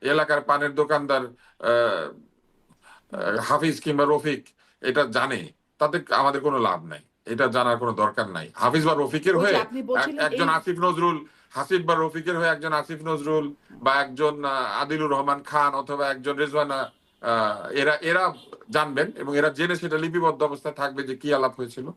এলাকার পানের দোকানদার হাফিজ কিংবা রফিক এটা জানে, তাতে আমাদের কোনো লাভ নাই, এটা জানার কোনো দরকার নাই। হাফিজ বা রফিকের ওই যে হয়ে আপনি বলছিলেন একজন এই আসিফ নজরুল, হাসিফ বা রফিকের হয়ে একজন আসিফ নজরুল বা একজন আদিলুর রহমান খান অথবা একজন রেজওয়ানা, এরা এরা জানবেন এবং এরা জেনে সেটা লিপিবদ্ধ অবস্থায় থাকবে যে কি আলাপ হয়েছিল।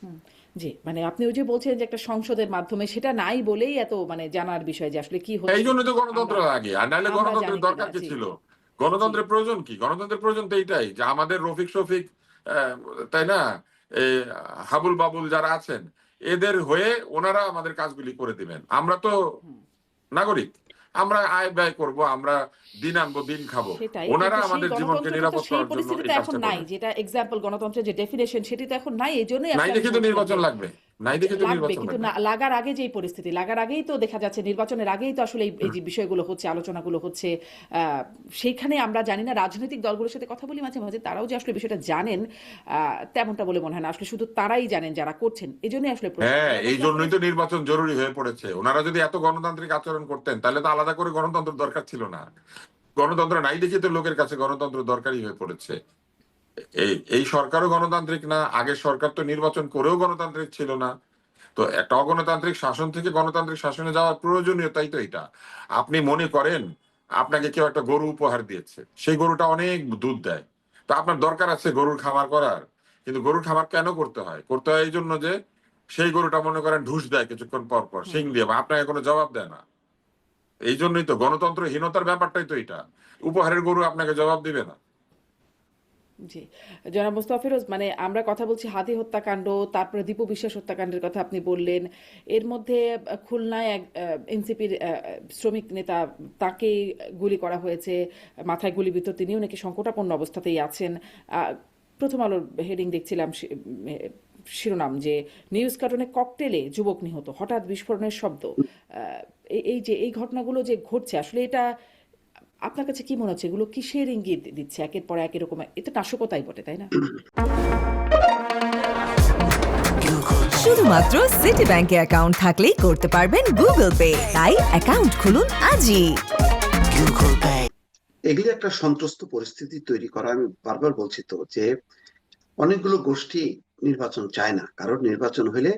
হুম, জি, মানে আপনি ওই যে বলছিলেন যে একটা সংসদের মাধ্যমে সেটা নাই বলেই এত মানে জানার বিষয় যে আসলে কি এই হচ্ছে জন্যই তো আমরা গণতন্ত্র লাগে, আর নাহলে আমরা জানি গণতন্ত্রের কিনা। দরকার কি জি, ছিল? জি, গণতন্ত্রের প্রয়োজন কি? গণতন্ত্রের প্রয়োজন তো এইটাই যে আমাদের রফিক শফিক, আহ, তাই না, এই হাবুল বাবুল যারা আছেন এদের হয়ে ওনারা আমাদের কাজগুলি করে দিবেন। আমরা তো হুম, নাগরিক, আমরা আয় ব্যয় করব, আমরা দিন আনবো দিন খাবো, সেটাই। ওনারা কিন্তু সেই আমাদের জীবনকে গণতন্ত্রটা তো নিরাপদ সেই করার জন্য পরিস্থিতি এই তো এখন কাজটা নাই, করবেন। যেটা এক্সাম্পল গণতন্ত্রের যে ডেফিনেশন সেটি তো এখন নাই। এজন্যই নাই আসলে আমি দেখে তো বলছিলাম নির্বাচন যে লাগবে, নাই দেখে তো লাগবে, নির্বাচন কিন্তু লাগবে। না লাগার আগে যেই পরিস্থিতি, লাগার আগেই তো দেখা যাচ্ছে নির্বাচনের আগেই তো আসলে এই যে বিষয়গুলো হচ্ছে, আলোচনাগুলো হচ্ছে। সেইখানে আমরা জানি না, রাজনৈতিক দলগুলোর সাথে কথা বলি মাঝে মাঝে, তারাও যে আসলে বিষয়টা জানেন তেমনটা বলে মনে হয় না। আসলে শুধু তারাই জানেন যারা করছেন, এজন্যই আসলে প্রশ্ন। হ্যাঁ, জনাব এই জন্যই মোস্তফা তো নির্বাচন জরুরি হয়ে পড়েছে। ওনারা যদি এত গণতান্ত্রিক আচরণ করতেন তাহলে তো আলাদা করে গণতন্ত্র দরকার ছিল না। গণতন্ত্র নাই দেখে তো লোকের কাছে গণতন্ত্র দরকারই হয়ে পড়েছে। এই এই সরকারও গণতান্ত্রিক না, আগের সরকার তো নির্বাচন করেও গণতান্ত্রিক ছিল না। তো একটা অগণতান্ত্রিক শাসন থেকে গণতান্ত্রিক শাসনে যাওয়ার প্রয়োজনীয়তাই তো এটা। আপনি মনে করেন আপনাকে কেউ একটা গরু উপহার দিয়েছে, সেই গরুটা অনেক দুধ দেয়, তো আপনার দরকার আছে গরুর খামার করার, কিন্তু গরুর খামার কেন করতে হয়? করতে হয় এই জন্য যে সেই গরুটা মনে করেন ঢুস দেয় কিছুক্ষণ পর পর শিং হুম, দিয়ে, বা আপনাকে কোনো জবাব দেয় না। এই জন্যই তো গণতন্ত্রহীনতার ব্যাপারটাই তো এটা, উপহারের গরু আপনাকে জবাব দিবে না। জি। জনাব মোস্তফা ফিরোজ, মানে আমরা কথা বলছি হাদি হত্যাকাণ্ড, তারপরে দীপু বিশ্বাস হত্যাকাণ্ডের কথা আপনি বললেন। এর মধ্যে খুলনায় এক এনসিপির শ্রমিক নেতা, তাকে গুলি করা হয়েছে, মাথায় গুলিবিদ্ধ, তিনিও নাকি সংকটাপন্ন অবস্থাতেই আছেন। আহ, প্রথম আলোর হেডিং দেখছিলাম, শিরোনাম যে নিউজ কার্টুনে ককটেলে যুবক নিহত, হঠাৎ বিস্ফোরণের শব্দ। এই যে এই ঘটনাগুলো যে ঘটছে, আসলে এটা আপনার কাছে কি মনে হচ্ছে? এগুলো কিসের ইঙ্গিত দিচ্ছে? একের পর এক এরকম, এটা নাশকতাই বটে, তাই না? শুধুমাত্র সিটি ব্যাংকে অ্যাকাউন্ট থাকলেই করতে পারবেন গুগল পে, তাই অ্যাকাউন্ট খুলুন আজই। এগুলি একটা সন্ত্রস্ত পরিস্থিতি তৈরি করা। আমি বারবার বলছি তো যে অনেকগুলো গোষ্ঠী নির্বাচন চায় না, কারণ নির্বাচন হলে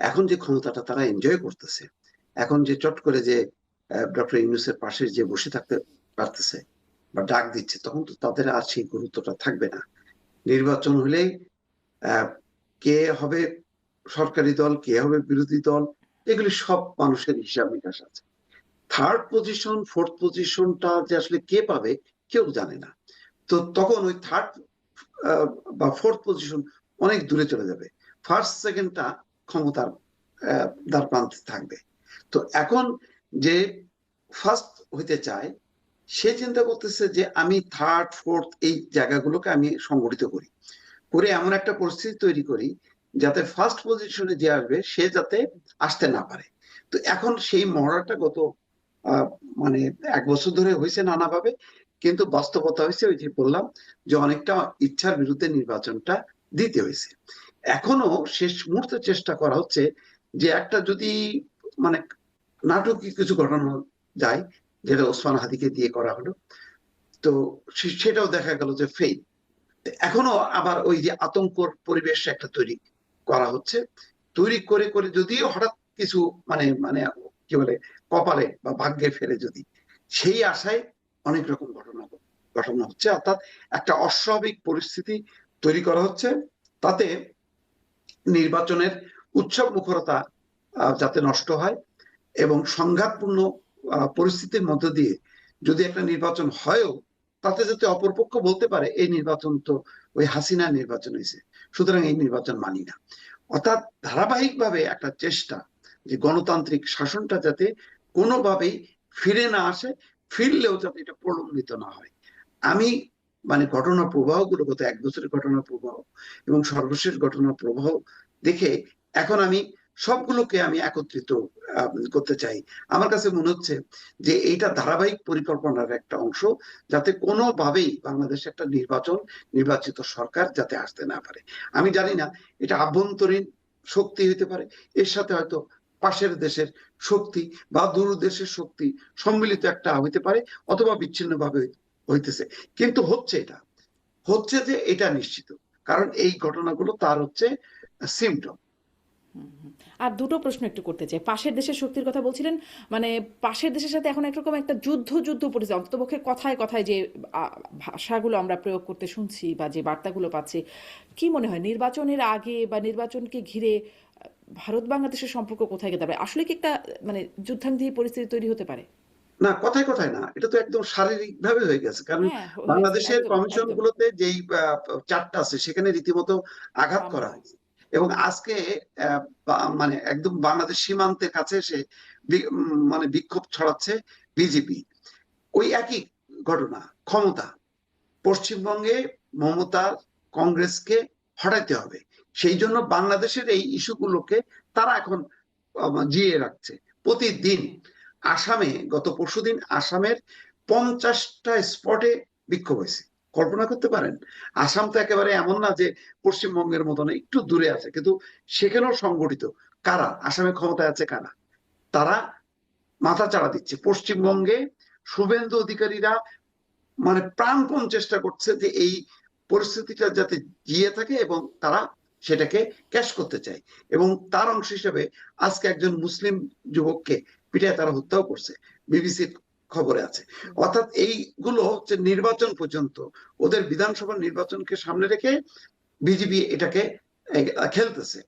এখন যে ক্ষমতাটা তারা এনজয় করতেছে, এখন যে চট করে যে ডক্টর ইউনূসের পাশে যে বসে থাকতে পারতেছে বা ডাক দিচ্ছে, তখন তো তাদের আর সেই গুরুত্বটা থাকবে না। নির্বাচন হলে আহ কে হবে সরকারি দল, কে হবে বিরোধী দল, এগুলি সব মানুষের হিসাব নিকাশ আছে। থার্ড পজিশন, ফোর্থ পজিশনটা যে আসলে কে পাবে কেউ জানে না। তো তখন ওই থার্ড বা ফোর্থ পজিশন অনেক দূরে চলে যাবে, ফার্স্ট সেকেন্ডটা ক্ষমতার দ্বার প্রান্তে থাকবে। তো এখন যে ফার্স্ট হইতে চায়, সে চিন্তা করতেছে যে আমি থার্ড ফোর্থ এই জায়গাগুলোকে আমি সংগঠিত করি, করে এমন একটা পরিস্থিতি তৈরি করি যাতে ফার্স্ট পজিশনে যে আসবে সে যাতে আসতে না পারে। তো এখন সেই মহড়াটা গত আহ, মানে 1 বছর ধরে হয়েছে নানাভাবে, কিন্তু বাস্তবতা হয়েছে ওই যে বললাম যে অনেকটা ইচ্ছার বিরুদ্ধে নির্বাচনটা দিতে হয়েছে। এখনো শেষ মুহূর্তে চেষ্টা করা হচ্ছে যে একটা যদি মানে নাটকীয় কিছু ঘটানো যায়, যেটা ওসমান হাদিকে দিয়ে করা হলো, তো সেটাও দেখা গেল যে ফেল। এখনো আবার ওই যে আতঙ্কর পরিবেশ একটা তৈরি করা হচ্ছে, তৈরি করে করে যদিও হঠাৎ কিছু মানে মানে কি বলে কপালে বা ভাগ্যে ফেলে যদি, সেই আশায় অনেক রকম ঘটনা ঘটনা হচ্ছে, অর্থাৎ একটা অস্বাভাবিক পরিস্থিতি তৈরি করা হচ্ছে, তাতে নির্বাচনের উৎসব মুখরতা যাতে নষ্ট হয় এবং সংঘাতপূর্ণ পরিস্থিতির মধ্য দিয়ে যদি একটা নির্বাচন হয়ও, তাতে যাতে অপরপক্ষ বলতে পারে এই নির্বাচন তো ওই হাসিনার নির্বাচন হয়েছে, সুতরাং এই নির্বাচন মানি না। অর্থাৎ ধারাবাহিকভাবে একটা চেষ্টা যে গণতান্ত্রিক শাসনটা যাতে কোনোভাবেই ফিরে না আসে, ফিরলেও যাতে এটা প্রলম্বিত না হয়। আমি মানে ঘটনা প্রবাহগুলো, গত 1 বছরের ঘটনা প্রবাহ এবং সর্বশেষ ঘটনা প্রবাহ দেখে এখন আমি সবগুলোকে আমি একত্রিত করতে চাই। আমার কাছে মনে হচ্ছে যে এইটা ধারাবাহিক পরিকল্পনার একটা অংশ, যাতে কোনোভাবেই বাংলাদেশে একটা নির্বাচিত সরকার যাতে আসতে না পারে। আমি জানি না এটা আভ্যন্তরীণ শক্তি হতে পারে, এর সাথে হয়তো পাশের দেশের শক্তি বা দূরদেশের শক্তি সম্মিলিত একটা হইতে পারে, অথবা বিচ্ছিন্নভাবে হইতেছে। কিন্তু হচ্ছে যে এটা নিশ্চিত, কারণ এই ঘটনাগুলো তার হচ্ছে সিমটম। আর দুটো প্রশ্ন একটু করতে চাই। পাশের দেশের শক্তির কথা বলছিলেন, মানে পাশের দেশের সাথে এখন একরকম একটা যুদ্ধ পরিস্থিতি, অন্ততপক্ষে কথায় কথায় যে ভাষাগুলো আমরা প্রয়োগ করতে শুনছি বা যে বার্তাগুলো পাচ্ছি, কি মনে হয় নির্বাচনের আগে বা নির্বাচনকে ঘিরে ভারত বাংলাদেশের সম্পর্ক কোথায় গিয়ে দাঁড়াবে? আসলে কি একটা মানে যুদ্ধাঙ্গী পরিস্থিতি তৈরি হতে পারে? না, কথায় কথায় না, এটা তো একদম শারীরিক ভাবে হয়ে গেছে। কারণ হ্যাঁ, হয়েছে বাংলাদেশের একদম কমিশন একদম গুলোতে যেই চারটা আছে, সেখানে রীতিমতো আঘাত করা হামলা। হয়েছে। এবং আজকে মানে একদম বাংলাদেশ সীমান্তের কাছে এসে মানে বিক্ষোভ ছড়াচ্ছে বিজেপি। ওই একই ঘটনা, ক্ষমতা। পশ্চিমবঙ্গে মমতার কংগ্রেসকে হটাইতে হবে, সেই জন্য বাংলাদেশের এই ইস্যুগুলোকে তারা এখন জিয়ে রাখছে প্রতিদিন। আসামে গত পরশুদিন আসামের 50টা স্পটে বিক্ষোভ হয়েছে। কল্পনা করতে পারেন? আসাম তো একেবারে এমন না যে পশ্চিমবঙ্গের মতন একটু দূরে আছে, কিন্তু সেখানেও সংগঠিত। কারা আসামে ক্ষমতায় আছে? কারা? তারা মাথা চাড়া দিচ্ছে। পশ্চিমবঙ্গে শুভেন্দু অধিকারীরা মানে প্রাণপণ চেষ্টা করছে যে এই পরিস্থিতিটা যাতে জিয়ে থাকে, এবং তারা সেটাকে ক্যাশ করতে চায়। এবং তার অংশ হিসেবে আজকে একজন মুসলিম যুবককে পিটায় তারা হত্যাও করছে, বিবিসির খবরে আছে। অর্থাৎ এইগুলো হচ্ছে নির্বাচন পর্যন্ত, ওদের বিধানসভা নির্বাচনকে সামনে রেখে বিজেপি এটাকে খেলতেছে।